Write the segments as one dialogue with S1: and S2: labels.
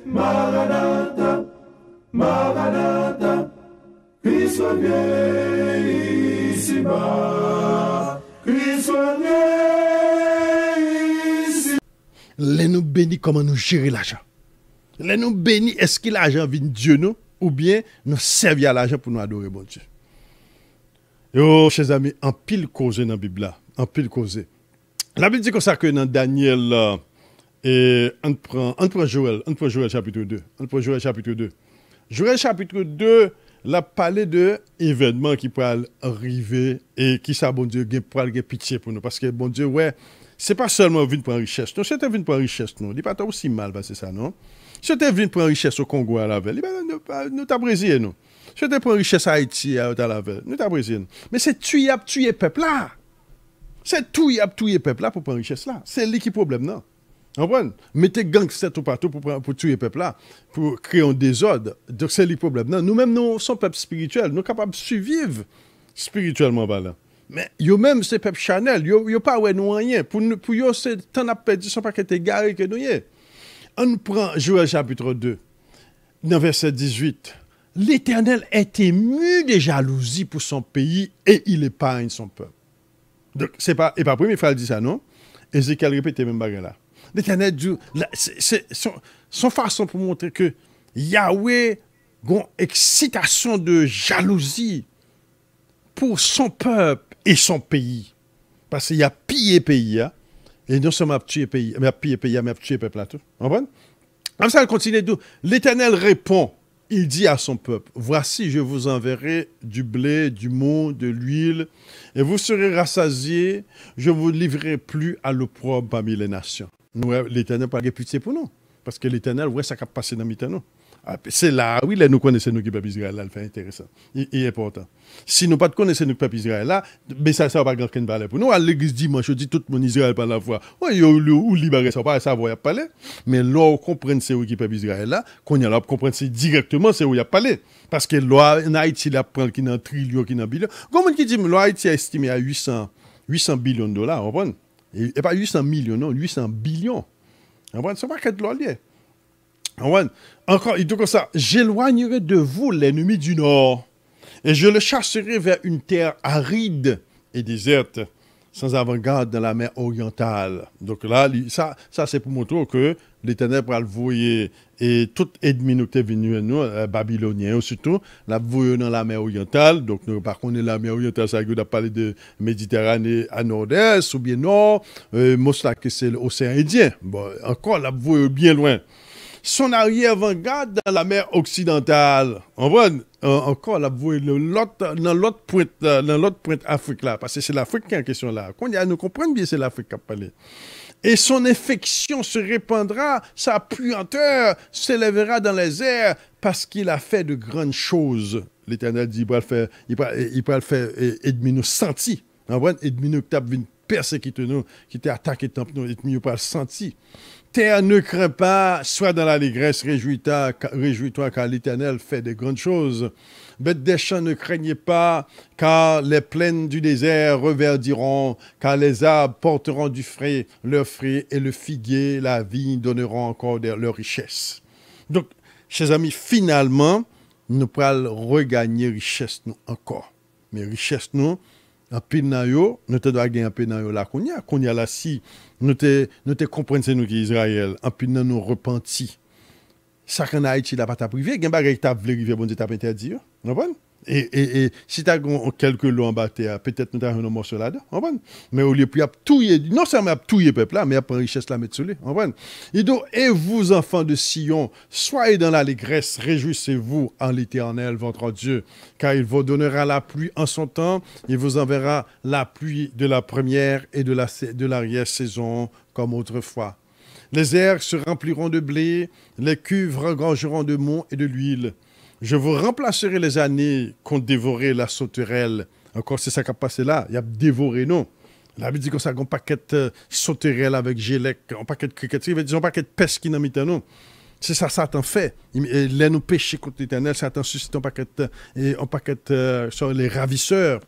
S1: Maranatha, Maranatha, Christ revient ici-bas, Christ revient ici.
S2: Les nous bénis comment nous gérer l'argent. Les nous bénis, est-ce que l'argent vient de Dieu nous, ou bien nous servir à l'argent pour nous adorer bon Dieu. Yo, chers amis, en pile cause dans la Bible là, en pile cause. La Bible dit comme ça que dans Daniel, et on prend Joël chapitre 2. On prend Joël chapitre 2. Joël chapitre 2, la parlé de événements qui pourraient arriver et qui ça bon Dieu pour avoir pitié pour nous parce que bon Dieu ouais, c'est pas seulement venir pour richesse. Non, c'est venir pour richesse non. Il pas aussi mal c'est ça non. C'est venir pour richesse au Congo à la veille. Nous t'a Brésil non. C'est pour richesse à Haïti à la veille. Nous t'a Brésil. Mais c'est tuer peuple là. C'est tuer peuple là pour prendre richesse là. C'est lui qui problème non. Comprenez? Mettez gangsters tout partout pour tuer le peuple là, pour créer un désordre. Donc c'est le problème. Non, nous-mêmes, nous sommes peuple spirituel. Nous sommes capables de survivre spirituellement. Là. Mais nous-mêmes, c'est peuple Chanel. Nous pas ouais nous rien. Pour nous, c'est tant à perdu, sont pas qu'être égarés que nous y est. On prend Joël chapitre 2, dans verset 18. L'Éternel est ému de jalousie pour son pays et il épargne son peuple. Donc, c'est pas, et pas premier frère dit ça, non? Ézéchiel répète même bagarre là. L'Éternel dit, c'est son façon pour montrer que Yahweh a une excitation de jalousie pour son peuple et son pays. Parce qu'il a pillé le pays, hein? Et non seulement a tué le pays, mais a pillé le pays, mais a tué le peuple là tout. Vous comprenez? Comme ça, il continue de l'Éternel répond, il dit à son peuple, voici, je vous enverrai du blé, du mou, de l'huile, et vous serez rassasiés, je ne vous livrerai plus à l'opprobre parmi les nations. L'Éternel n'a pas de pitié pour nous. Parce que l'Éternel, ouais, ça a passé dans le nous. C'est là, oui, là, nous connaissons nous qui peuple Israël, là, le fait intéressant. Il est important. Si nous ne connaissons nous peuple Israël, là, mais ça ne va pas grand-chose parler pour nous. À l'église dimanche, je dis tout le monde Israël par la foi. Oui, ou libéré, ça va pas savoir parler. Mais là, on comprend c'est où qui peuple Israël, là, qu'on y a là, comprendre c'est directement c'est où il y a parlé. Parce que là, en Haïti, là, prend qui dans trillion, qui dans billion. Comment qui dit, là, Haïti a estimé à 800 billions de dollars, vous comprenez? Et pas 800 millions, non, 800 billions. Vous comprenez? C'est pas qu'être là, encore, il dit comme ça, j'éloignerai de vous l'ennemi du nord, et je le chasserai vers une terre aride et déserte, sans avant-garde dans la mer orientale. Donc là, ça c'est pour montrer que l'Éternel va le voyer, et tout ennemi nous est venu, nous, babyloniens surtout, la voyer dans la mer orientale. Donc, nous, par contre, la mer orientale, ça a parlé de Méditerranée à nord-est, ou bien nord, que c'est l'océan Indien. Bon, encore, la voyer bien loin. Son arrière-avant-garde dans la mer occidentale. On voit encore la voie dans l'autre pointe Afrique là, parce que c'est l'Afrique qui est en question là. Quand nous comprenons bien, c'est l'Afrique qui a parlé. Et son infection se répandra, sa puanteur s'élèvera dans les airs, parce qu'il a fait de grandes choses. L'Éternel dit, il va le faire, ennemi nous senti. On voit, ennemi nous tape une persécuter nous, qui t'a attaqué tant nous, ennemi nous pas senti. Terre ne craint pas, sois dans l'allégresse, réjouis-toi, car l'Éternel fait de grandes choses. Bêtes des champs ne craignez pas, car les plaines du désert reverdiront, car les arbres porteront leur fruit, et le figuier, la vigne donneront encore leur richesse. Donc, chers amis, finalement, nous pourrons regagner richesse nous encore. Mais richesse nous, en pinayo, nous te doit gagner en pinayo là qu'on y a là si nous te comprenons c'est nous qui Israël en pinayo nous repenti. Ça qu'en Haïti là pas ta privé, gen bagay t'a vle rive bon Dieu t'a interdit, vous comprenez? Et si tu as quelques lots en bas, peut-être nous avons un morceau là-dedans. Mais au lieu de tout, non seulement tout le peuple là, mais après richesse la mettre sur lui. Et vous, enfants de Sion, soyez dans l'allégresse, réjouissez-vous en l'Éternel, votre Dieu, car il vous donnera la pluie en son temps, il vous enverra la pluie de la première et de l'arrière-saison comme autrefois. Les airs se rempliront de blé, les cuves regorgeront de mou et de l'huile. Je vous remplacerai les années qu'ont dévoré la sauterelle. Encore, c'est ça qui a passé là. Il a dévoré, non. La Bible dit que ça a un paquet de sauterelle avec gélec, un paquet de criquettes, un paquet de pestes qui n'a mis non. C'est ça, Satan fait. Il a nous péché contre l'Éternel. Satan suscite un paquet sur les ravisseurs,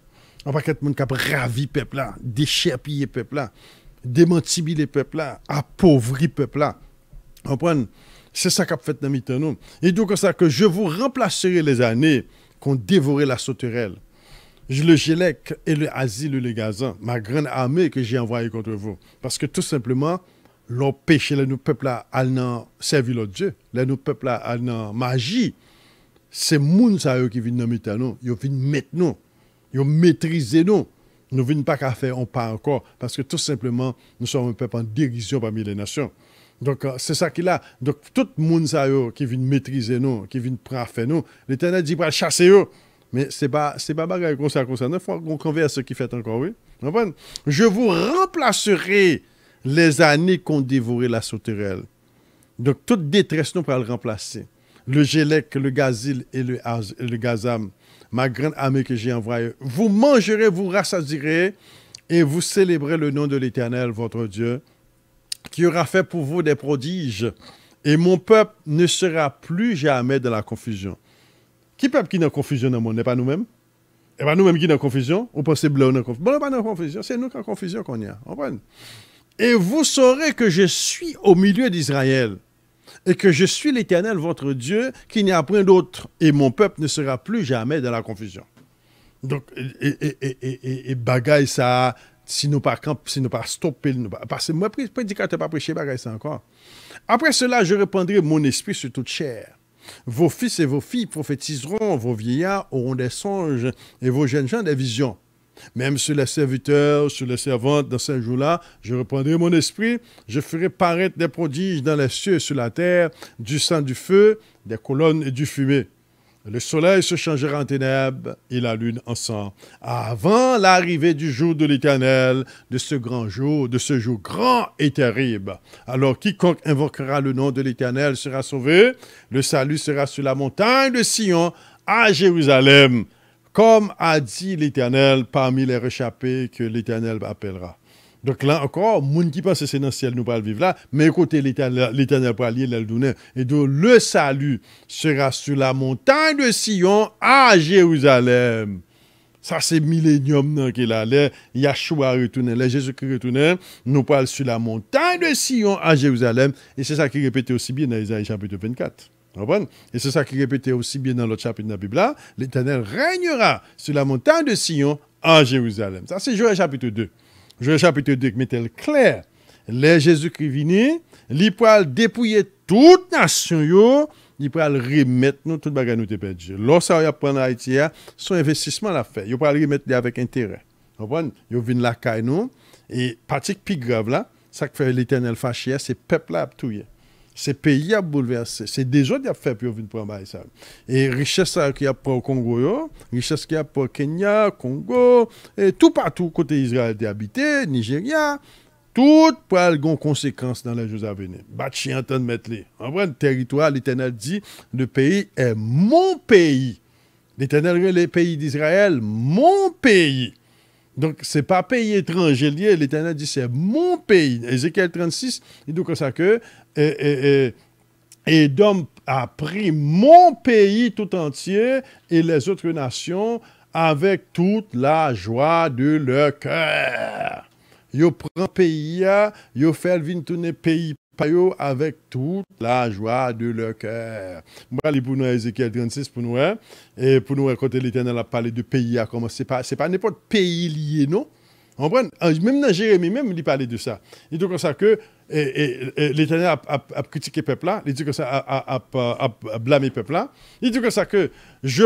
S2: un paquet de monde qui a ravi le peuple là, déchirpillé le peuple là, démenti le peuple là, appauvri le peuple là. Comprenez? C'est ça qu'a fait dans nous. Et donc, comme ça, que je vous remplacerai les années qu'ont dévoré la sauterelle. Le Gélec et le Asile et le Gazan, ma grande armée que j'ai envoyée contre vous. Parce que tout simplement, l'on péché, le peuple a servi l'autre Dieu, le peuple a magie. C'est moun ça qui viennent dans nous, ils viennent mettre nous, ils maîtriser nous. Nous ne venons pas qu'à faire, on pas encore, parce que tout simplement, nous sommes un peuple en dérision parmi les nations. Donc, c'est ça qu'il a. Donc, tout le monde qui vient maîtriser nous, qui vient prendre faire nous, l'Éternel dit pas chasser eux. Mais c'est pas bagaille comme ça. Il faut qu'on converse ce qui fait encore, oui. Je vous remplacerai les années qu'ont dévoré la sauterelle. Donc, toute détresse, nous pourrons le remplacer. Le Gélec, le Gazil et le Gazam, ma grande armée que j'ai envoyée. Vous mangerez, vous rassasierez et vous célébrez le nom de l'Éternel, votre Dieu, qui aura fait pour vous des prodiges. Et mon peuple ne sera plus jamais dans la confusion. Qui peuple qui est dans la confusion dans le monde? N'est pas nous-mêmes? Et pas nous-mêmes qui sont dans la confusion? On pense blanc dans la confusion. Bon, pas dans la confusion, c'est nous qui sommes en confusion qu'on y a. Et vous saurez que je suis au milieu d'Israël et que je suis l'Éternel, votre Dieu, qu'il n'y a point d'autre. Et mon peuple ne sera plus jamais dans la confusion. Donc, et bagaille ça, si nous pas stopper, parce que moi, prédicateur pas prêcher bagaille ça encore. Après cela, je répandrai mon esprit sur toute chair. Vos fils et vos filles prophétiseront, vos vieillards auront des songes et vos jeunes gens des visions. Même sur les serviteurs, sur les servantes, dans ces jours-là, je reprendrai mon esprit, je ferai paraître des prodiges dans les cieux et sur la terre, du sang, du feu, des colonnes et du fumée. Le soleil se changera en ténèbres et la lune en sang, avant l'arrivée du jour de l'Éternel, de ce grand jour, de ce jour grand et terrible. Alors quiconque invoquera le nom de l'Éternel sera sauvé. Le salut sera sur la montagne de Sion, à Jérusalem, comme a dit l'Éternel parmi les réchappés que l'Éternel appellera. Donc là encore, moun qui pense que c'est dans le ciel, nous pas le vivre là, mais écoutez, l'Éternel pour allier le donner. Et donc le salut sera sur la montagne de Sion à Jérusalem. Ça c'est millénium qu'il a là, Yahshua retourné, le Jésus-Christ retourné, nous parlons sur la montagne de Sion à Jérusalem. Et c'est ça qui est répété aussi bien dans Isaïe chapitre 24. Et c'est ça qui est répété aussi bien dans l'autre chapitre de la Bible là. L'Éternel régnera sur la montagne de Sion à Jérusalem. Ça c'est Joël chapitre 2. Joël chapitre 2 qui mettait clair. Les Jésus-Christ vini, il pourra dépouiller toute nation, il pourra remettre nous toute bagarre nous perdu. Lorsque il prend Haïti, son investissement l'a fait. Il pourra le remettre avec intérêt. Il vient la caille nous et partie plus grave là, ça que fait l'Éternel fâché, c'est peuple là tout. C'est pays à bouleverser. C'est des autres qui ont fait pour venir prendre ça. Et richesse qui a pour le Congo, richesse qui a pour le Kenya, Congo, et tout partout côté Israël est habité, Nigeria, tout pour avoir conséquences dans les jours à venir. Batchi entend mettre les. En vrai, le territoire, l'Éternel dit, le pays est mon pays. L'Éternel, le pays d'Israël, mon pays. Donc, ce n'est pas pays étranger lié. L'Éternel dit, c'est mon pays. Ézéchiel 36, il dit comme ça que Édom a pris mon pays tout entier et les autres nations avec toute la joie de leur cœur. Yo prend pays, yo fait venir tourner pays avec toute la joie de leur cœur. Moi, je pour nous Ézéchiel 36 pour nous, et pour nous, quand l'Éternel a parlé de pays, c'est pas n'importe pays lié, non? Même dans Jérémie, même il parlait de ça. Il dit comme ça que l'Éternel a critiqué le peuple là, il dit que ça a blâmé le peuple là. Il dit comme ça que je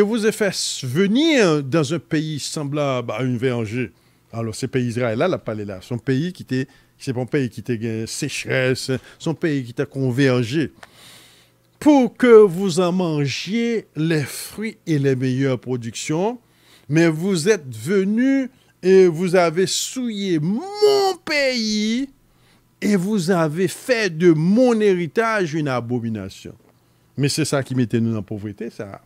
S2: vous ai fait venir dans un pays semblable à une verger. Alors, ce pays Israël là, il a parlé là. Son pays qui était, c'est pas un pays qui était sécheresse, son pays qui était convergé. Pour que vous en mangiez les fruits et les meilleures productions, mais vous êtes venus et vous avez souillé mon pays et vous avez fait de mon héritage une abomination. Mais c'est ça qui mettait nous dans la pauvreté, ça.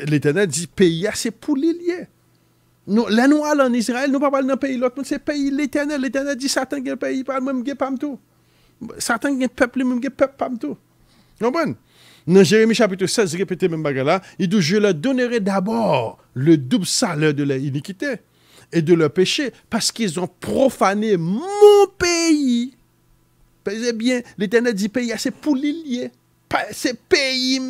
S2: L'Éternel dit, pays, c'est pour les lier. Nous, là, nous allons en Israël, nous ne parlons pas dans le pays, l'autre, c'est pays l'Éternel. L'Éternel dit, Satan qui est pays, pas même qui pas tout. Satan qui est peuple, même qui peuple pas tout. Vous comprenez? Dans Jérémie chapitre 16, répétez même bagarre là, il dit, je leur donnerai d'abord le double salaire de leur iniquité et de leur péché, parce qu'ils ont profané mon pays. Pesez bien, l'Éternel dit pays, c'est pour l'île. C'est pays,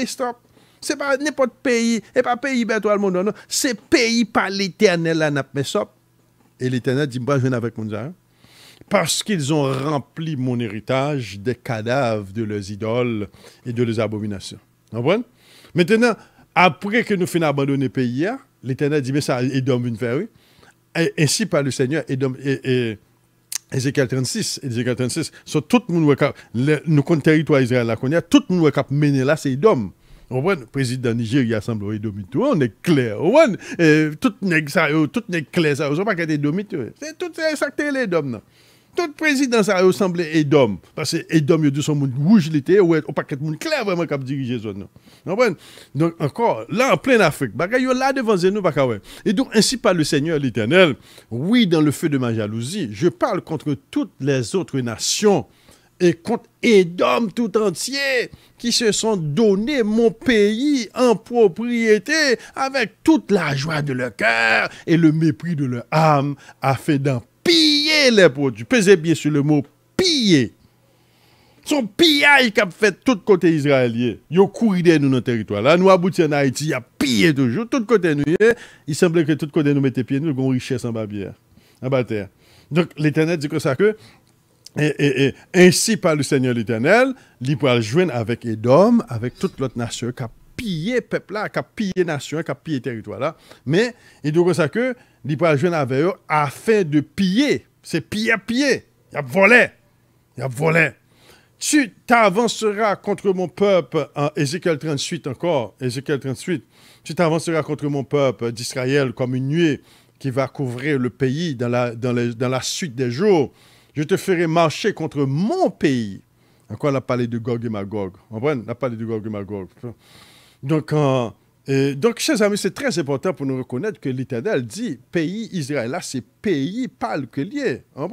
S2: stop. C'est pas n'importe pays, et pas pays, ben toi le monde, non. C'est pays par l'Éternel, là, n'a stop. Et l'Éternel dit, moi, je viens avec mon Dieu. Parce qu'ils ont rempli mon héritage des cadavres de leurs idoles et de leurs abominations. Vous comprenez? Maintenant, après que nous finissons d'abandonner le pays, l'Éternel dit, mais ça, Édom vient faire, oui. Et ainsi par le Seigneur, Édom, et Ézéchiel 36, sur tout le monde, nous comptons territoire Israël, là, tout le monde qui a mené là, c'est Édom. Le président Nigeria semble Édom, on est clair. Tout n'est clair, ça, on ne pas qu'il y ait Édom, c'est tout ça que c'est Édom. Tout président ça ressemble à Édom. Parce que Édom, il y a son monde rouge, l'été, ou pas qu'il y ait monde clair vraiment qui a dirigé la zone. Donc, encore, là, en pleine Afrique, il y a là devant nous, et donc, ainsi par le Seigneur l'Éternel, oui, dans le feu de ma jalousie, je parle contre toutes les autres nations et contre Édom tout entier qui se sont donné mon pays en propriété avec toute la joie de leur cœur et le mépris de leur âme afin d'en piller les produits. Pesez bien sur le mot piller. Son pillage qui a fait tout côté israélien. Ils ont couru de nous dans le territoire. Là, nous aboutis en Haïti, il a pillé toujours. Tout côté nous, il semblait que tout côté nous mettait pied, nous avons richesse en bas bière, en bas terre. Donc, l'Éternel dit que ça que, et ainsi par le Seigneur l'Éternel, il pourra joindre avec Édom, avec toute l'autre nation qui a pillé peuple là, qui a pillé nation, qui a pillé territoire là. Mais, il dit que ça que, il pourra joindre avec eux afin de piller. C'est piller à piller. Il a volé. Il a volé. Tu t'avanceras contre mon peuple, en Ézéchiel 38 encore, Ézéchiel 38, tu t'avanceras contre mon peuple d'Israël comme une nuée qui va couvrir le pays dans la suite des jours. Je te ferai marcher contre mon pays. Encore, on a parlé de Gog et Magog. On a parlé de Gog et Magog. Donc, chers amis, c'est très important pour nous reconnaître que l'Éternel dit, pays Israël, là, c'est pays pas le lié. On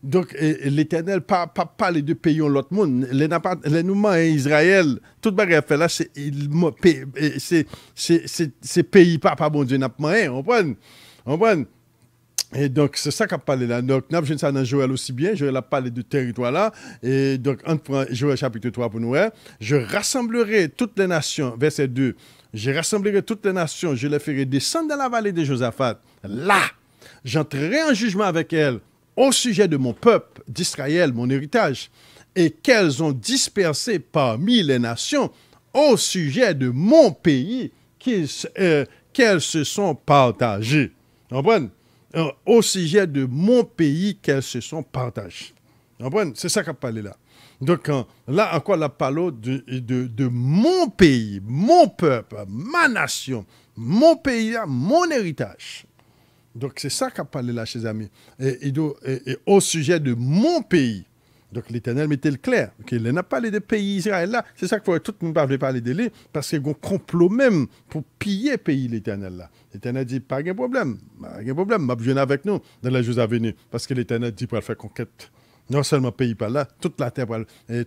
S2: Donc, l'Éternel pas parler de pays en l'autre monde. Les noumans Israël, tout le bagage fait là, c'est pays pas bon Dieu n'a pas rien. On prend. Et donc, c'est ça qu'a parlé là. Donc, nous avons ça dans Joël aussi bien. Joël a parlé de territoire là. Et donc, on prend Joël chapitre 3 pour nous. Je rassemblerai toutes les nations, verset 2. Je rassemblerai toutes les nations, je les ferai descendre dans la vallée de Josaphat. Là, j'entrerai en jugement avec elles au sujet de mon peuple, d'Israël, mon héritage, et qu'elles ont dispersé parmi les nations au sujet de mon pays, qu'elles se sont partagées. Vous comprenez? Au sujet de mon pays, qu'elles se sont partagées. Vous comprenez? C'est ça qu'a parlé là. Donc, là encore, la parole de mon pays, mon peuple, ma nation, mon pays, mon héritage. Donc, c'est ça qu'a parlé là, chers amis. Et au sujet de mon pays. Donc, l'Éternel mettait le clair. Il n'a pas parlé de pays Israël là. C'est ça qu'il faut tout le monde parler de lui, parce qu'il y a un complot même pour piller le pays l'Éternel là. L'Éternel dit, pas de problème. Pas de problème. Je viens avec nous dans les jours à venir. Parce que l'Éternel dit pour faire conquête. Non seulement pays par là, toute la terre.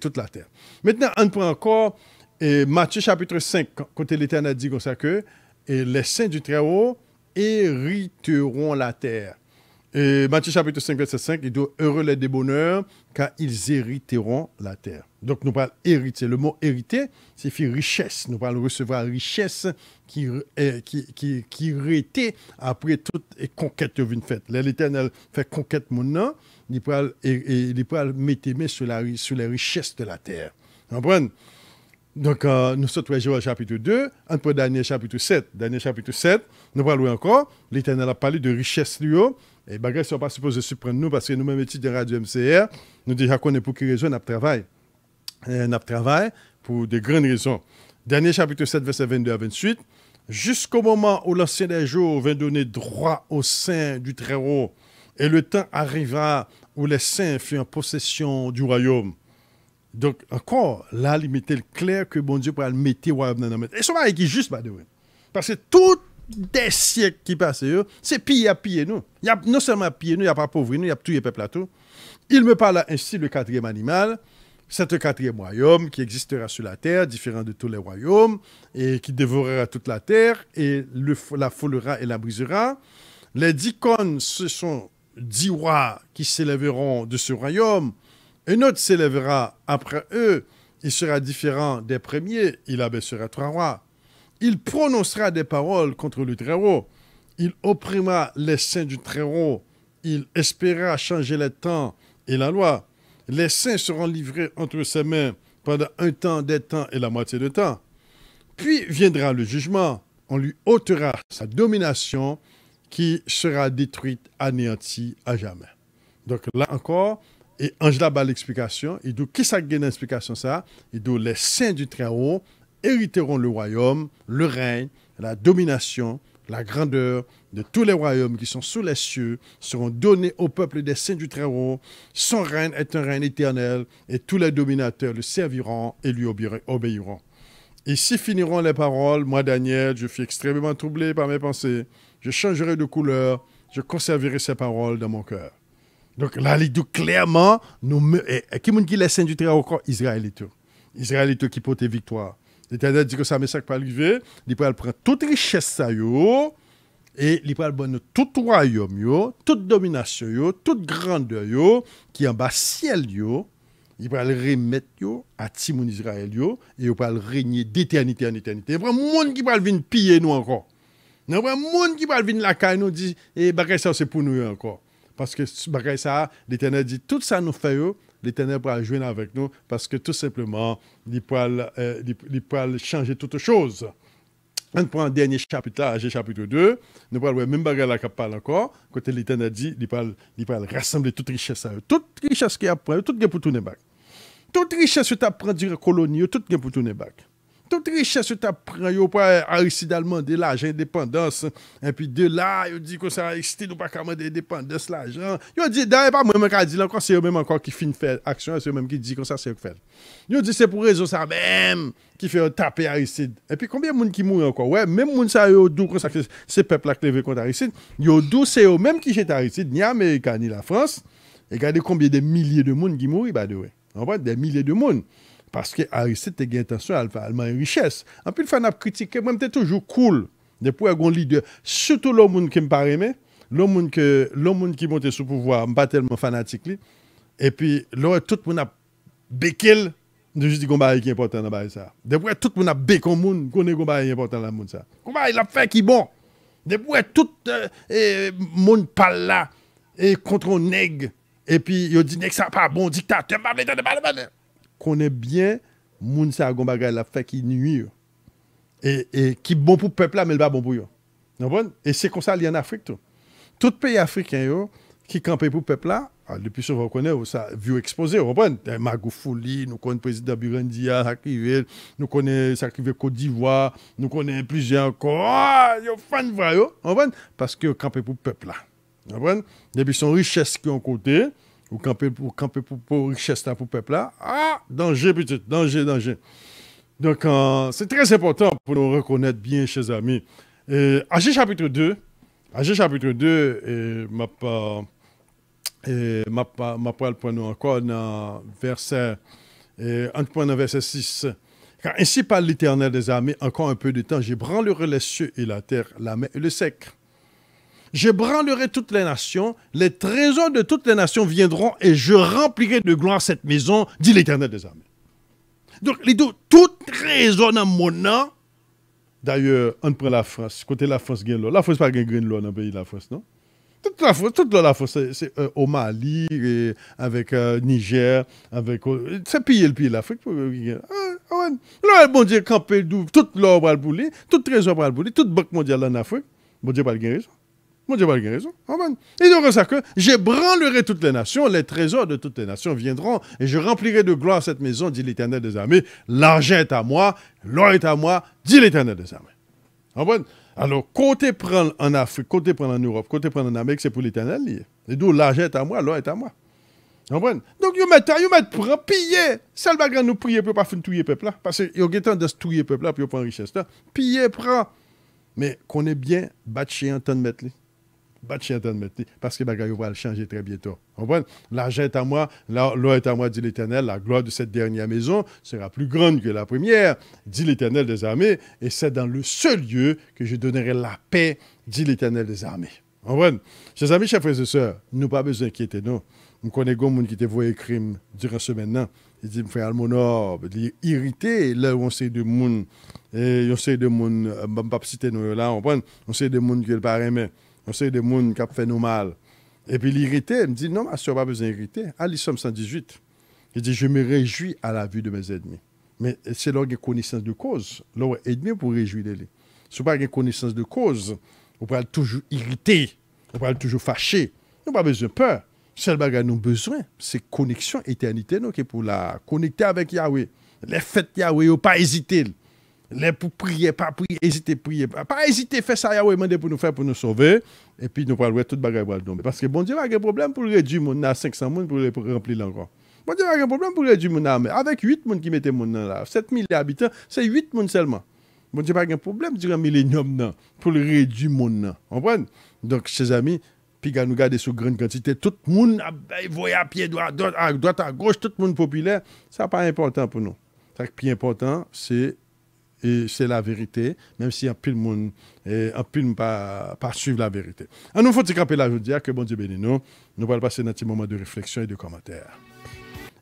S2: Toute la terre. Maintenant, on prend encore Matthieu chapitre 5, côté l'Éternel dit comme ça que les saints du Très-Haut hériteront la terre. Et Matthieu chapitre 5, verset 5, il dit heureux les débonneurs, car ils hériteront la terre. Donc, nous parlons hériter. Le mot hériter signifie richesse. Nous parlons recevoir richesse qui hérité après toute conquête que vous faites. L'Éternel fait conquête maintenant, il peut mettre sur les richesses de la terre. Vous comprenez? Donc, nous sommes au chapitre 2, entre Daniel chapitre 7. Daniel chapitre 7, nous parlons encore. L'Éternel a parlé de richesse lui. Et les ne sont pas supposés surprendre nous parce que nous-mêmes, études de Radio MCR, nous déjà connaissons pour quelle raison nous travaillons. Nous travaillons pour de grandes raisons. Daniel chapitre 7, verset 22 à 28. Jusqu'au moment où l'ancien des jours vint donner droit aux saints du Très-Haut, et le temps arrivera où les saints furent en possession du royaume. Donc, encore, là, il mettait le clair que bon Dieu pourrait le mettre au royaume dans la main. Et ça va être juste, by the way. Parce que tout des siècles qui passent, c'est piller à piller nous. Il y a non seulement à piller nous, il n'y a pas pauvre nous, il y a tout les peuples à tout. Il me parle ainsi le quatrième animal, c'est un quatrième royaume qui existera sur la terre, différent de tous les royaumes, et qui dévorera toute la terre, et la foulera et la brisera. Les 10 cônes, ce sont 10 rois qui s'élèveront de ce royaume, Un autre s'élèvera après eux. Il sera différent des premiers. Il abaissera 3 rois. Il prononcera des paroles contre le Très-Haut. Il opprimera les saints du Très-Haut. Il espérera changer les temps et la loi. Les saints seront livrés entre ses mains pendant un temps, des temps et la moitié de temps. Puis viendra le jugement. On lui ôtera sa domination qui sera détruite, anéantie à jamais. Donc là encore, et Angela bat l'explication. Il dit, qui ça gagne l'explication ça? Il dit, les saints du Très-Haut hériteront le royaume, le règne, la domination, la grandeur de tous les royaumes qui sont sous les cieux seront donnés au peuple des saints du Très-Haut. Son règne est un règne éternel et tous les dominateurs le serviront et lui obéiront. Ici finiront les paroles. Moi, Daniel, je fus extrêmement troublé par mes pensées. Je changerai de couleur. Je conserverai ces paroles dans mon cœur. Donc là, il dit clairement, qui est les saints du Très-Haut encore? Israélites. Israélites qui portent victoire. L'Éternel dit que ça ne pas arriver. Il prend toute richesse ça yo, et il prend tout royaume yo, toute domination yo, toute grandeur yo, qui est en bas ciel yo. Il va le remettre yo à Timoun Israël yo, et il va le régner d'éternité en éternité. Il y a un monde qui va venir piller nous encore. Il y a un monde qui va venir la caille nous dit, et bagay ça c'est pour nous encore. Parce que bagay ça, l'Éternel dit, tout ça nous fait yo, l'Éternel pourra jouer avec nous parce que tout simplement, il pourra changer toute chose. On prend un dernier chapitre là, chapitre 2, nous parlons même bagarre là qui parle encore, côté l'Éternel dit, il pourra rassembler toute richesse. Toute richesse qui apprend, tout est pour tourner back. Toute richesse qui apprend du colonie, tout est pour tourner back. Toute richesse que tu apprends, pour Aristide allemand de l'argent, indépendance. Et puis de là, il dit que ça Aristide ou pas commander indépendance, l'argent. Il dit, d'ailleurs, pas moi qui dit encore, c'est eux-mêmes encore qui finissent faire action, c'est eux-mêmes qui disent que ça, c'est eux qui fait. Il dit, c'est pour raison ça même qui fait taper Aristide. Et puis combien de monde qui mourent encore? Ouais, même monde ça, yo dou comme ça, c'est peuple qui levé contre Aristide. Yo dou, c'est eux-mêmes qui jettent Aristide, ni l'Amérique, ni la France. Et regardez combien de milliers de monde qui mourent, bah de ouais. On voit des milliers de monde. Parce que Aristide a eu intention à faire une richesse. En plus, il faut critiquer, moi, c'est toujours cool. Depuis un leader, surtout le monde qui me paraît, le monde qui monte sous pouvoir, je ne suis pas tellement fanatique. Et puis, là, tout le monde a béqué, je dis qu'on qui est important dans ça. Depuis, tout le monde a béqué le monde, qu'on est qui est important dans le monde. Comment il a fait qui est bon. Depuis, tout le monde parle là, et contre un nègre. Et puis, il dit, nègre, ça pas bon, dictateur, connaît bien moun sa gon bagay la fait qui nuit et qui bon pour peuple là mais pas bon pour yo. Et c'est comme ça li en Afrique tout pays africain yo qui campait pour peuple là depuis souvent on connaît ça vieux exposé on comprend Magoufouli nous connaît président Burundi arrivé nous connaît ça arrivé Côte d'Ivoire nous connaît plusieurs encore yo fan vrai yo on comprend parce que campait pour peuple là on comprend depuis son richesse qui ont côté ou camper pour richesse là pour peuple là danger petit danger donc c'est très important pour nous reconnaître bien chers amis Agé chapitre 2 m'a pas le point encore dans verset dans verset 6 car ainsi parle l'Éternel des armées encore un peu de temps j'ébranlerai les cieux et la terre la mer et le sec. J'ébranlerai toutes les nations, les trésors de toutes les nations viendront et je remplirai de gloire cette maison, dit l'Éternel des armées. Donc, les deux, tout trésor dans mon nom, d'ailleurs, on prend la France, côté la France, la France pas gagne l'eau dans le pays de la France, non? Toute la France, c'est au Mali, avec Niger, c'est piller le pays de l'Afrique. Là, bon Dieu, camper, tout l'or va le bouler, tout trésor va le bouler, toute banque mondiale en Afrique, bon Dieu, pas le raison. Mon Dieu, pas raison. Et donc, ça que j'ébranlerai toutes les nations, les trésors de toutes les nations viendront, et je remplirai de gloire cette maison, dit l'Éternel des armées. L'argent est à moi, l'or est à moi, dit l'Éternel des armées. Alors, côté prendre en Afrique, côté prendre en Europe, côté prendre en Amérique, c'est pour l'Éternel lié. Et d'où l'argent est à moi, l'or est à moi. Donc, ils mettent pour piller. Seul bagage nous prier pour ne pas faire touiller le peuple là. Parce qu'il y a temps de se touiller le peuple là, puis ils prennent richesse là. Piller, prend. Mais qu'on est bien, battre chien, temps de mettre lui. Parce que bagay va le changer très bientôt. L'argent est à moi, l'or est à moi, dit l'Éternel. La gloire de cette dernière maison sera plus grande que la première, dit l'Éternel des armées. Et c'est dans le seul lieu que je donnerai la paix, dit l'Éternel des armées. Chers amis, chers frères et sœurs, nous n'avons pas besoin d'inquiéter nous. Je connais des gens qui te voient crime durant ce semaine. Il dit, frère Almonor, il est irrité, là où on sait de monde, et on sait de monde, je ne vais pas citer nous là, on sait de monde qui ne pas aimer, on sait de monde qui a fait nous mal. Et puis l'irrité, il me dit, non, ma soeur, pas besoin d'irriter. À l'Issomme 118, il dit, je me réjouis à la vue de mes ennemis. Mais c'est là qu'il y a connaissance de cause. Là, ennemi pour réjouir de lui. Si vous n'avez pas connaissance de cause, vous pouvez toujours irriter, vous pouvez toujours fâcher. Nous n'avons pas besoin de peur. Seul bagage nous besoin, c'est connexion éternité nous qui pour la connecter avec Yahweh. Les fêtes Yahweh, pas hésiter. Les pour prier, pas prier, hésiter prier, pas hésiter faire ça Yahweh demander pour nous faire pour nous sauver et puis nous parler tout bagage va tomber parce que bon Dieu a un problème pour réduire mon à 500 monde pour les remplir encore. Bon Dieu a un problème pour réduire mon âme avec 8 monde qui mettait mon là, 7000 habitants, c'est 8 monde seulement. Bon Dieu pas un problème durant millénium là pour réduire mon là. Comprenez? Donc chers amis, puis nous garder sur grande quantité, tout le monde voyait à pied droit, à droite, à gauche, tout le monde populaire, ça n'est pas important pour nous. Ce qui est important, c'est la vérité, même si un pile monde un pile pas suivre la vérité. Alors, nous faut camper là, je dire que bon Dieu bénisse nous. Nous allons passer dans un petit moment de réflexion et de commentaires.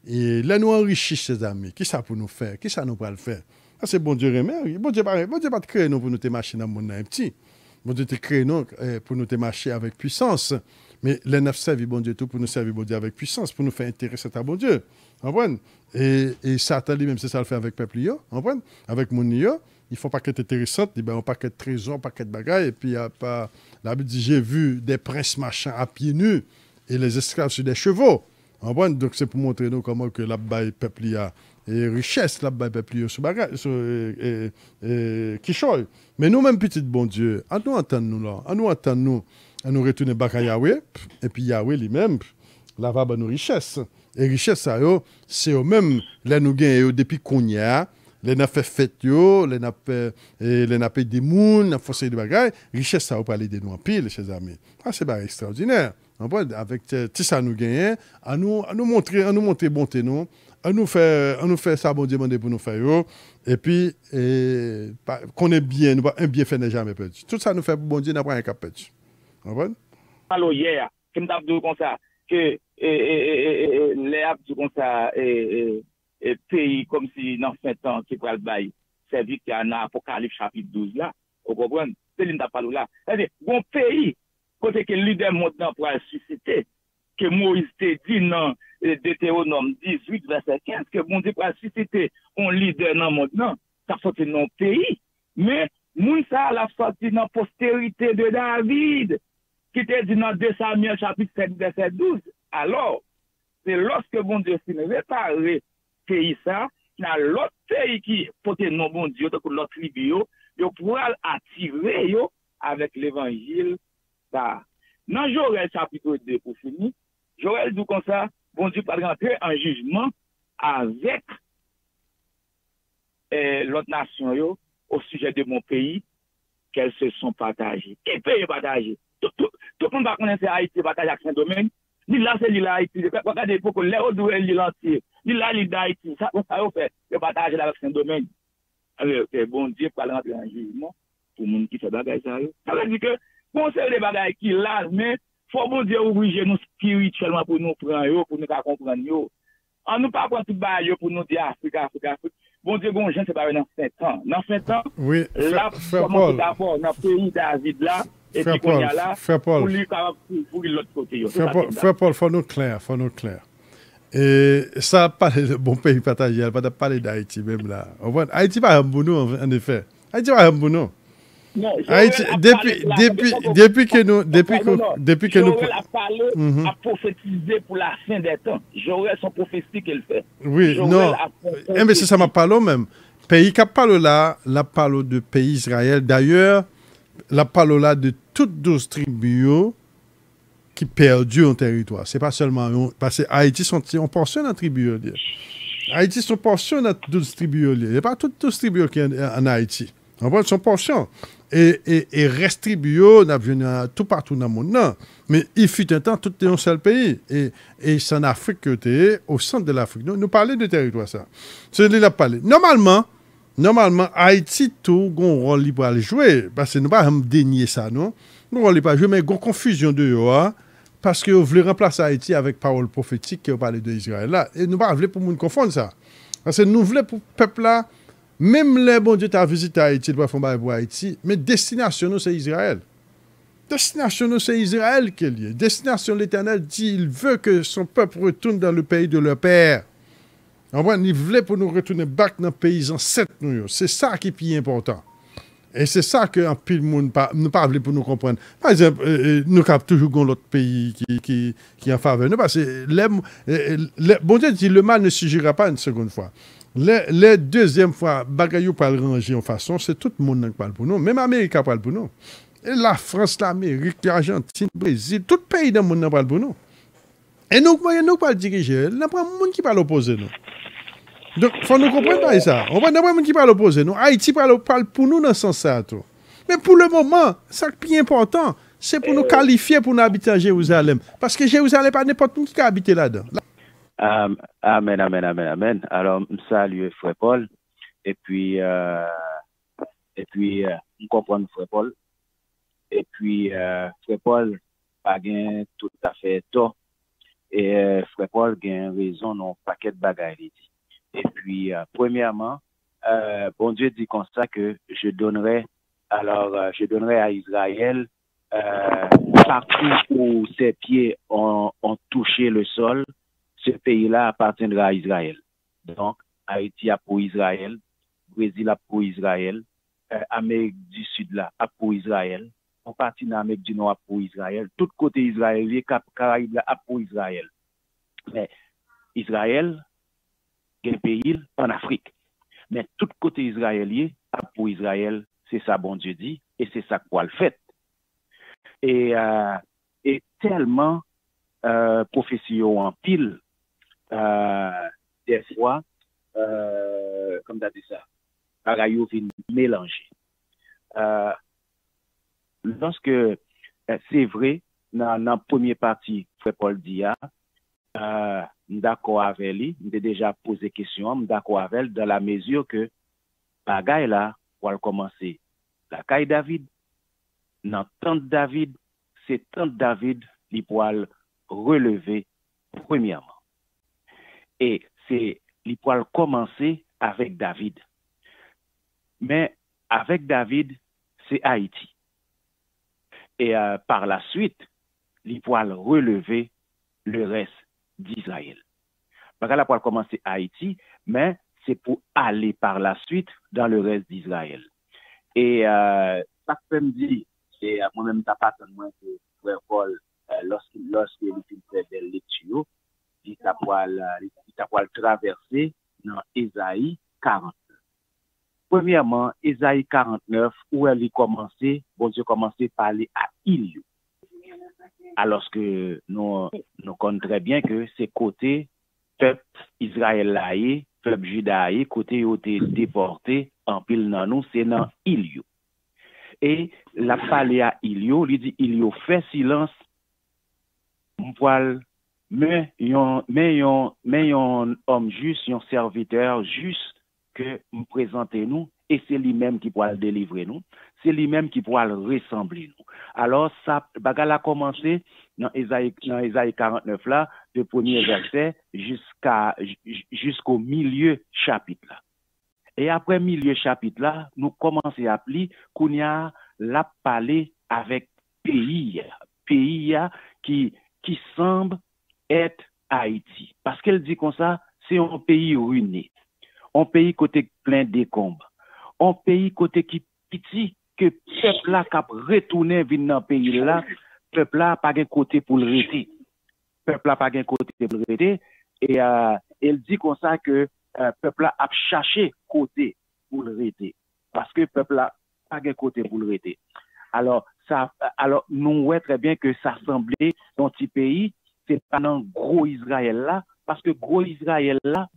S2: Et là, nous enrichissons, ses amis. Qui ça pour nous faire? Qui ça nous va le faire? C'est bon Dieu remet. Bon Dieu pas créer nous pour nous marcher dans le monde petit. Bon Dieu te crée nous pour nous te marcher avec puissance. Mais les neuf servent bon Dieu tout pour nous servir bon Dieu avec puissance, pour nous faire intéresser à bon Dieu. Et Satan lui-même, c'est ça le fait avec le peuple. Avec mon il faut pas qu'être intéressant, on pas qu'être trésor, pas qu'être bagaille. Et puis, la Bible dit, j'ai vu des princes marchant à pieds nus et les esclaves sur des chevaux. Donc, c'est pour montrer nous comment que la peuple a et richesse, la peuple sur bagaille, qui choisit. Mais nous-mêmes, petit bon Dieu, à nous entendre nous là, à nous retourner back à Yahweh, et puis Yahweh lui-même, la va nos richesses. Et richesse, c'est eux-mêmes, là nous gagnons depuis qu'on y a, les n'a fait fête, les n'a fait des mouns, n'a fait des bagailles, richesse, ça va parler de nous en pile, chers amis. Ah, c'est pas extraordinaire. Avec tout ça nous gagnons, à nous montrer bonté nous, à nous faire ça, bon Dieu, pour nous faire, et puis, qu'on est bien, un bienfait n'est jamais perdu. Tout ça nous fait, bon Dieu, n'a pas un cap perdu.
S3: Alors, hier, comme t'as dit comme ça, que les abdus comme ça, pays comme si dans 5 ans qui pourrait le bail, c'est vite qu'il y a un Apocalypse chapitre 12 là, vous comprenez? C'est l'une parlé là. C'est-à-dire, bon pays, côté que le leader maintenant pour susciter, que Moïse te dit dans Deutéronome 18, verset 15, que bon Dieu pour susciter un leader dans le monde, non, ça sorti dans le pays, mais Moïsa l'a sorti dans la postérité de David, qui était dit dans 2 Samuel chapitre 7, verset 12. Alors, c'est lorsque bon Dieu s'est réparé pays ça, il y a l'autre pays qui porte non bon Dieu, donc l'autre tribu, il pourra attirer avec l'évangile. Dans Joël chapitre 2 pour finir, Joël dit comme ça, bon Dieu va rentrer en jugement avec l'autre nation au sujet de mon pays, qu'elles se sont partagées. Quel pays partagé? Tout le monde va connaître Haïti partagé avec Saint-Domingue. Ni là, c'est l'île Haïti. Regardez, pour que les autres l'île entière. Ni là, l'île d'Haïti. Ça fait le partage avec Saint-Domingue. Alors, bon Dieu va rentrer en jugement pour le monde qui fait bagage. Ça veut dire que, bon, c'est des bagages qui là, mais faut bon Dieu ouvrir nous spirituellement pour nous prendre, pour nous comprendre. On nous pas prendre tout bagage pour nous dire Afrique. Bon Dieu, bon, je ne sais pas, dans 5 ans. Dans 5 ans,
S2: oui,
S3: là, comment d'abord, dans le pays David là, et puis qu'on y a là, pour lui, pour l'autre côté.
S2: Frère Paul, faut nous clair. Et ça parle de bon pays partagé, elle va pas parler d'Haïti même là. Haïti pas un bon en effet. Haïti pas un bon. Haïti, depuis que nous
S3: a parlé, a prophétisé pour la fin des temps. J'aurais son prophétie qu'elle fait.
S2: Oui, non. Mais c'est ça m'a parlé même. Pays qui parle là, la parle de pays Israël. D'ailleurs, la parle là de toutes 12 tribus qui perdent en territoire. C'est pas seulement parce que Haïti sont en portion dans la tribu. Haïti sont portion dans 12 tribus. Il n'y a pas toutes 12 tribus qui en Haïti. On voit son portion. Et reste tribu, on a vu tout partout dans le monde. Non. Mais il fut un temps, tout est un seul pays. Et c'est en Afrique que tu es, au centre de l'Afrique. Nous parlons de territoire, ça. C'est de la parler. Normalement, Haïti, tout, a un rôle pour jouer. Parce que nous ne pouvons pas dénier ça, non? Nous ne pouvons pas jouer, mais il y a une confusion de eux. parce que vous voulez remplacer Haïti avec parole prophétique qui parle de Israël là. Et nous pas voulons pour nous confondre ça. Parce que nous voulons pour le peuple là, même les bon Dieu t'a visité Haïti, il doit faire pour Haïti, mais destination nous c'est Israël. Destination nous c'est Israël qui est lié. Destination l'Éternel dit il veut que son peuple retourne dans le pays de leur père. Il voulait pour nous retourner back dans le pays ancêtre nous. C'est ça qui est plus important. Et c'est ça que un pile monde nous pas pour nous comprendre. Par exemple, nous avons toujours l'autre pays qui en faveur nous parce que bon Dieu dit le mal ne suffira pas une seconde fois. Les deuxième fois, bagayou pas le ranger en façon, c'est tout le monde qui parle pour nous. Même l'Amérique parle pour nous. Et la France, l'Amérique, l'Argentine, le Brésil, tout pays dans le monde parle pour nous. Et nous, nous pas le diriger. Il n'y a pas de monde qui parle opposer nous. Donc, il faut nous comprendre pas ça. On va pas de monde qui parle opposer nous. Haïti parle pour nous dans ce sens-là. Mais pour le moment, ça qui est important, c'est pour nous qualifier pour nous habiter à Jérusalem. Parce que Jérusalem, pas n'importe qui habite là-dedans.
S4: Amen, amen, amen, amen. Alors, salut Frère Paul. Et puis, on comprend Frère Paul. Et puis, Frère Paul a gagné tout à fait tort. Et Frère Paul a raison dans un paquet de bagailles. Et puis, premièrement, bon Dieu dit comme ça que je donnerai à Israël partout où ses pieds ont touché le sol, ce pays-là appartiendra à Israël. Donc, Haïti a pour Israël, Brésil a pour Israël, Amérique du Sud là a pour Israël, on partie de l'Amérique du Nord a pour Israël, tout côté israélien, Caraïbes là a pour Israël. Mais Israël, un pays en Afrique. Mais tout côté israélien a pour Israël, c'est ça bon Dieu dit, et c'est ça quoi le fait. Et tellement prophétie en pile, des fois, comme tu as dit ça, Arayou vient mélanger. Lorsque c'est vrai, dans la première partie, Frère Paul dit, d'accord avec lui, j'ai déjà posé question, d'accord avec elle, dans la mesure que bagaille là, pour commencer, la caille David, dans tant de David, c'est tant de David, qui pour relever premièrement. Et c'est il pour commencer avec David. Mais avec David, c'est Haïti. Et par la suite, il pour relever le reste d'Israël. Parce que là, pour commencer Haïti, mais c'est pour aller par la suite dans le reste d'Israël. Et ça peut me dire, et moi-même, t'as pas tellement que Frère Paul, lorsqu'il fait des lectures, il t'a pas traverser dans Ésaïe 49. Premièrement, Ésaïe 49, où elle commençait, bon Dieu commençait à parler à Ilio. Alors que nous connaissons très bien que c'est côté peuple Israël là, peuple Juda, côté où été déporté en pile dans nous, c'est dans Ilio. Et la parlé à Ilio, lui dit Ilio fait silence, mais un homme juste, un serviteur juste que nous présentez nous, et c'est lui-même qui pourra le délivrer nous, c'est lui-même qui pourra le ressembler nous. Alors, ça, bagal a commencé dans Ésaïe 49 là, de premier verset jusqu'au milieu chapitre là. Et après milieu chapitre là, nous commençons à appeler qu'on y a la parler avec pays qui semble être Haïti. Parce qu'elle dit comme ça, c'est un pays ruiné. Un pays côté plein décombres. Un pays côté qui petit que peuple là qui a retourné dans le pays là, peuple là pas de côté pour le rester. Peuple là pas de côté pour le rester. Et elle dit comme ça que peuple là a cherché côté pour le rester. Parce que peuple là pas de côté pour le rester. Alors nous voyons très bien que ça semblait dans petit pays, c'est pas dans gros Israël là, parce que gros Israël là,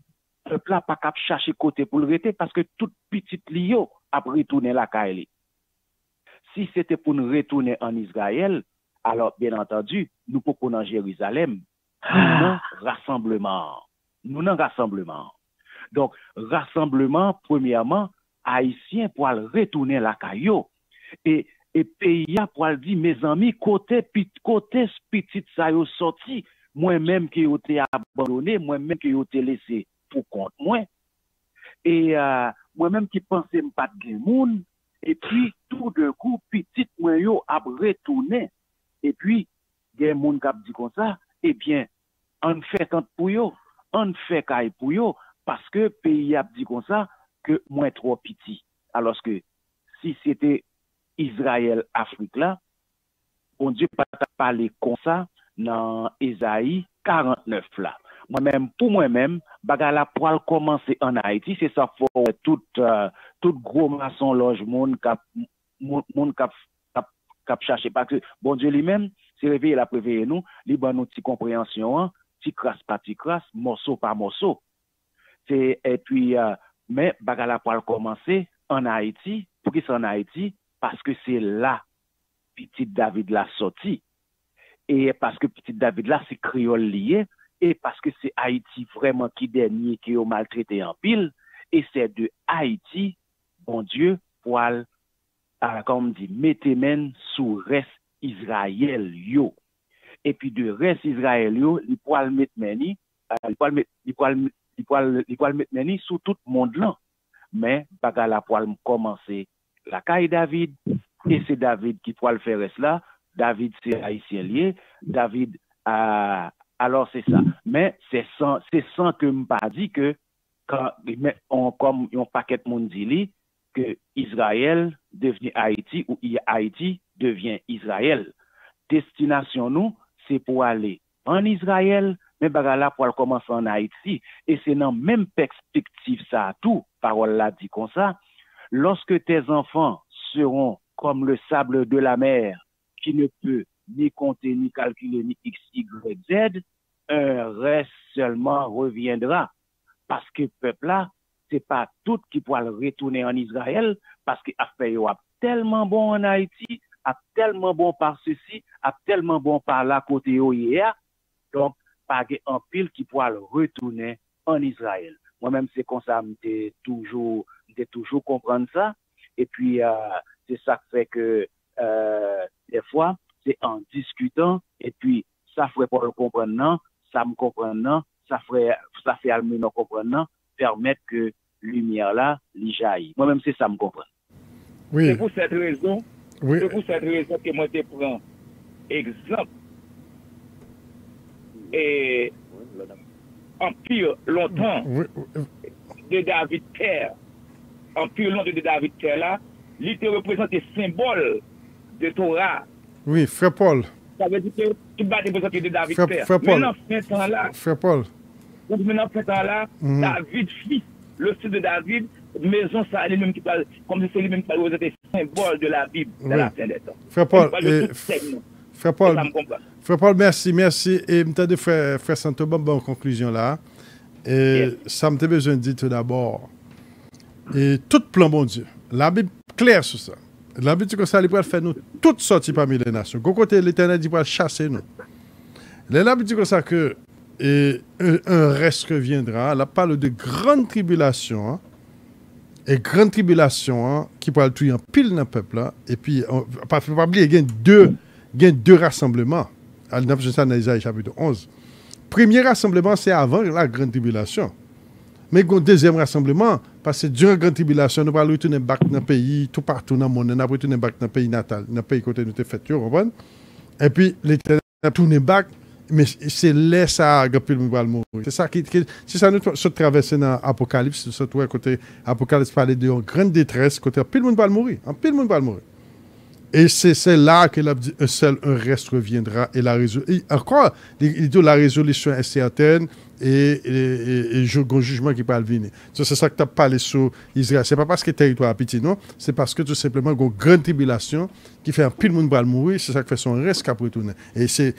S4: peuple là pas capable chercher côté pour le rester parce que toute petite lio a retourné la caille. Si c'était pour nous retourner en Israël, alors bien entendu, nous pouvons dans Jérusalem, nous rassemblement. Donc rassemblement premièrement haïtien pour retourner la caillou et et pays a pour dire mes amis côté petit ça yo sorti moi-même qui yo été abandonné moi-même qui yo été laissé pour compte moi et moi-même qui pensais pas de monde et puis tout de coup petit moi yo a retourné et puis gen moun k'ap dit comme ça eh bien on fait tant pour yo on fait caille pour yo parce que pays a dit comme ça que moins trop petit alors que si c'était Israël Afrique là bon Dieu pas parler comme ça dans Ésaïe 49 là moi-même pour moi-même bagala pour commencer en Haïti c'est ça faut tout gros maçon loge monde cap chercher parce que bon Dieu lui-même c'est réveillé la préveiller nous li ban nous petit compréhension petit crasse par petit crasse morceau par morceau c'est et puis mais bagala pour commencer en Haïti pour qui c'est en Haïti parce que c'est là petit David l'a sorti et parce que petit David là c'est créole lié et parce que c'est Haïti vraiment qui dernier qui a maltraité en pile et c'est de Haïti bon Dieu pour comme dit mettez main sous reste Israël yo et puis de reste Israël yo il pourra mettre meni il pourra mettre meni sous tout le monde là mais bagala pour commencer la caille David et c'est David qui pourra le faire là David c'est haïtien lié David alors c'est ça mais c'est sans que m'pas dit que quand on comme un paquet de monde dit que Israël devient Haïti ou Haïti devient Israël destination nous c'est pour aller en Israël mais bagala pour commencer en Haïti et c'est dans même perspective ça tout parole là dit comme ça lorsque tes enfants seront comme le sable de la mer qui ne peut ni compter ni calculer ni x y z un reste seulement reviendra parce que peuple là c'est pas tout qui pourra retourner en Israël parce que affaire yo a tellement bon en Haïti a tellement bon par ceci a tellement bon par là côté yo hier donc pas en pile qui pourra retourner en Israël moi-même c'est comme ça m'était toujours comprendre ça et puis c'est ça qui fait que des fois c'est en discutant et puis ça ferait pas le comprendre non ça me comprendre non ça fait alme non comprendre non permettre que lumière là li jaillit moi-même c'est ça me comprendre
S2: oui
S3: c'est pour cette raison
S2: oui
S3: c'est pour cette raison que moi te prends exemple et en pire longtemps de David Père en pire longtemps de David Père là il te représente le symbole de Torah.
S2: Oui, Frère Paul.
S3: Ça veut dire que tu vas te présenter de David Père.
S2: Frère Paul.
S3: Maintenant, ce temps-là,
S2: Frère Paul.
S3: Donc maintenant, ce temps-là, David, fils, le fils de David, maison, ça, lui-même qui parle, comme si c'est lui-même qui parle, vous êtes le symbole de la Bible, de la fin des temps.
S2: Frère Paul, Frère Paul, merci. Et je de Frère Santo, bonne conclusion là. Et ça me besoin de dire tout d'abord. Et tout plan, bon Dieu. La Bible claire sur ça. La Bible dit que ça, il va faire nous toutes sorties parmi les nations. Côté l'Éternel dit qu'il va chasser nous. La Bible dit que ça que un reste reviendra. Elle parle de grande tribulation. Hein, et grande tribulation qui parle tout en pile dans le peuple. Là, et puis, pas oublier, il y a deux rassemblements. Dans Isaïe chapitre 11. Premier rassemblement, c'est avant la grande tribulation. Mais il y a un deuxième rassemblement, parce que durant la grande tribulation, nous allons retourner dans le pays, tout partout dans le monde, nous allons retourner dans le pays natal, dans le pays côté nous avons fait, tu comprends? Et puis, l'Éternel a tourné back, mais c'est là ça que le monde va mourir. C'est ça nous traversons dans l'Apocalypse, surtout à côté l'Apocalypse parlait de grande détresse, côté le monde va mourir, le monde va mourir. Et c'est là que un reste reviendra et la résolution. Encore, il dit la résolution est certaine et le jugement qui va venir. C'est ça que tu as parlé sur Israël. Ce n'est pas parce que le territoire est petit, non. C'est parce que tout simplement, il y a une grande tribulation qui fait un pile de monde va mourir. C'est ça qui fait son reste qui a retourné. Et c'est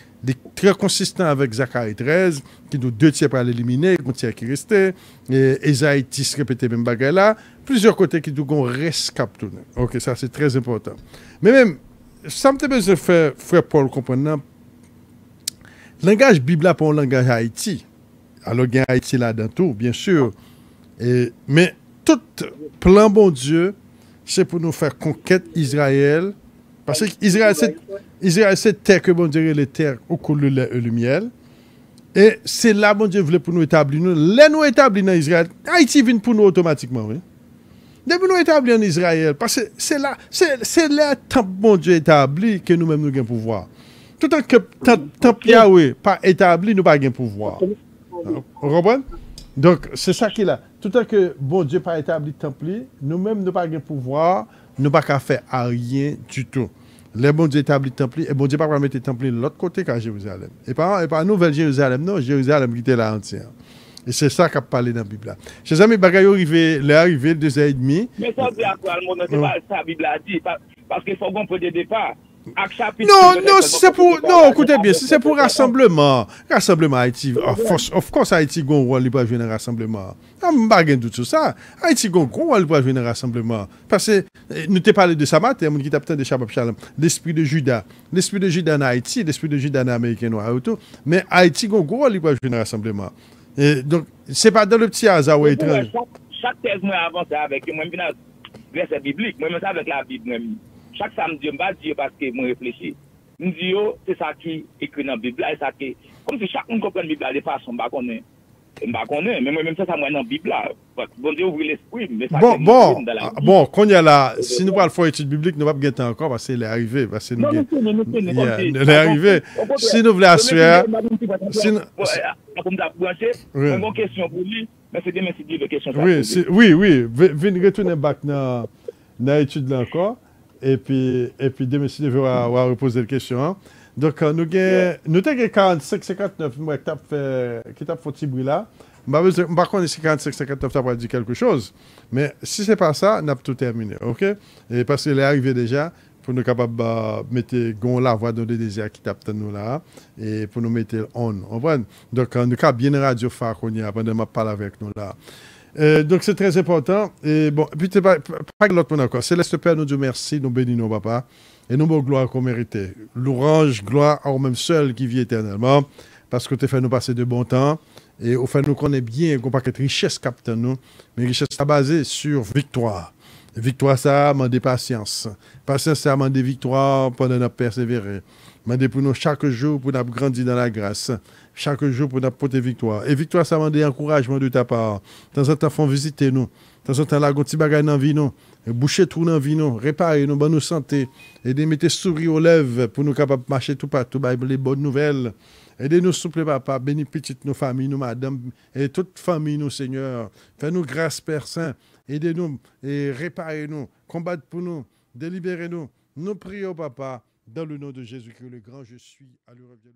S2: très consistant avec Zacharie 13, qui nous 2 tiers pour l'éliminer, un tiers qui restait. Et Esaïe 10 répétait même bagarre là. Plusieurs côtés qui nous reste qui a retourné. Ok, ça c'est très important. Mais même, ça me besoin de faire Frère Paul comprendre. Le langage Bible là pour un langage Haïti. Alors, il y a Haïti là-dedans tout, bien sûr. Mais tout plan bon Dieu, c'est pour nous faire conquête Israël Parce que Israël, c'est terre que bon Dieu, les terres au cours le lait et le miel. Et c'est là, bon Dieu, voulait pour nous établir. Les nous établir dans Israël, Haïti vient pour nous automatiquement, oui. Depuis nous établir en Israël, parce que c'est là, tant bon Dieu établi que nous-mêmes nous avons pouvoir. Tout en que tant Yahweh pas établi, nous pas gain pouvoir. Vous comprenez? Donc, c'est ça qui est là. Tout en que bon Dieu pas établi temple, nous-mêmes nous pas gain pouvoir, nous pas qu'à faire à rien du tout. Les bon Dieu établi temple, et bon Dieu pas mettre temple de l'autre côté qu'à Jérusalem. Et pas Nouvelle Jérusalem, non, Jérusalem qui était là entière. Et c'est ça qu'a parlé dans la Bible. Chers amis, bagaille arrivé 2h30.
S3: Mais ça, c'est à quoi le monde, c'est pas ça la Bible a dit. Parce qu'il faut qu'on peut des départs.
S2: Non, c'est pour. Non, écoutez bien, c'est pour rassemblement. Rassemblement Haïti. Of course, Haïti gon rôle li pa jouer un rassemblement. On pas gain tout ça. Haïti gon gros rôle pour jouer un rassemblement. Parce que nous t'ai parlé de ça matin, mon qui t'a peut-être de Shabbat Shalom, l'esprit de Judas. L'esprit de Judas en Haïti, l'esprit de Judas en Amérique noire et tout. Mais Haïti gon gros rôle pour jouer un rassemblement. Et donc, c'est pas dans le petit hasard ou étrange.
S3: Chaque thèse, moi, avance avec moi, je viens verset biblique, moi, je avec la Bible. Chaque samedi, je ne vais pas dire parce que je réfléchis. Je dis, c'est ça qui est écrit dans la Bible. Comme si chaque monde comprend la Bible de façon, je ne connais pas. Mais moi-même, ça, moi, dans la Bible. Bon Dieu, ouvre l'esprit.
S2: Bon, quand il y a là, si nous parlons de étude biblique, nous ne pouvons pas encore parce qu'il est arrivé. Parce que nous est arrivé. Si nous voulons assurer.
S3: Comme tu as branché, une question pour lui, mais c'est bien de question.
S2: Oui. Venez retourner back dans l'étude là encore. Et puis demain, si vous avez reposer la question. Donc, nous avons 45-59 mois qui t'a fait petit bruit là. Par contre, si 45-59 ça va dire quelque chose. Mais si ce n'est pas ça, on a tout terminé. OK? Et parce qu'il est arrivé déjà, pour nous capables de mettre la voix dans le désir qui tape nous là. Et pour nous mettre on. Donc, nous avons bien radio phare qu'on y a pendant que je parle avec nous là. Donc, c'est très important. Et bon, puis, pas l'autre monde encore. Céleste Père, nous disons merci, nous bénissons, papa. Et nous, bon, gloire qu'on méritait. Louange, gloire au même seul qui vit éternellement. Parce que tu as fait nous passer de bons temps. Et au fait, nous connaissons bien qu'on pas que richesse capte nous. Mais richesse basée sur victoire. Victoire, ça a demandé patience. Patience, ça a demandé victoire pendant notre persévérer. Demandé pour nous chaque jour pour nous grandir dans la grâce. Chaque jour pour nous porter victoire. Et victoire, ça a demandé encouragement de ta part. De temps en temps, font visiter nous. De temps en temps, là, un petit bagage dans la vie, nous. Boucher tout dans la vie, nous. Réparer nous, bonne santé. Et de mettre sourire aux lèvres pour nous capables de marcher tout partout, les bonnes nouvelles. Aidez-nous, s'il vous plaît, papa. Bénis petites nos familles, nous, madame, et toute famille, nous, Seigneur. Fais-nous grâce, Père Saint. Aidez-nous et réparez-nous. Combattez pour nous. Délibérez-nous. Nous prions, papa, dans le nom de Jésus-Christ, le grand je suis. À l'heure de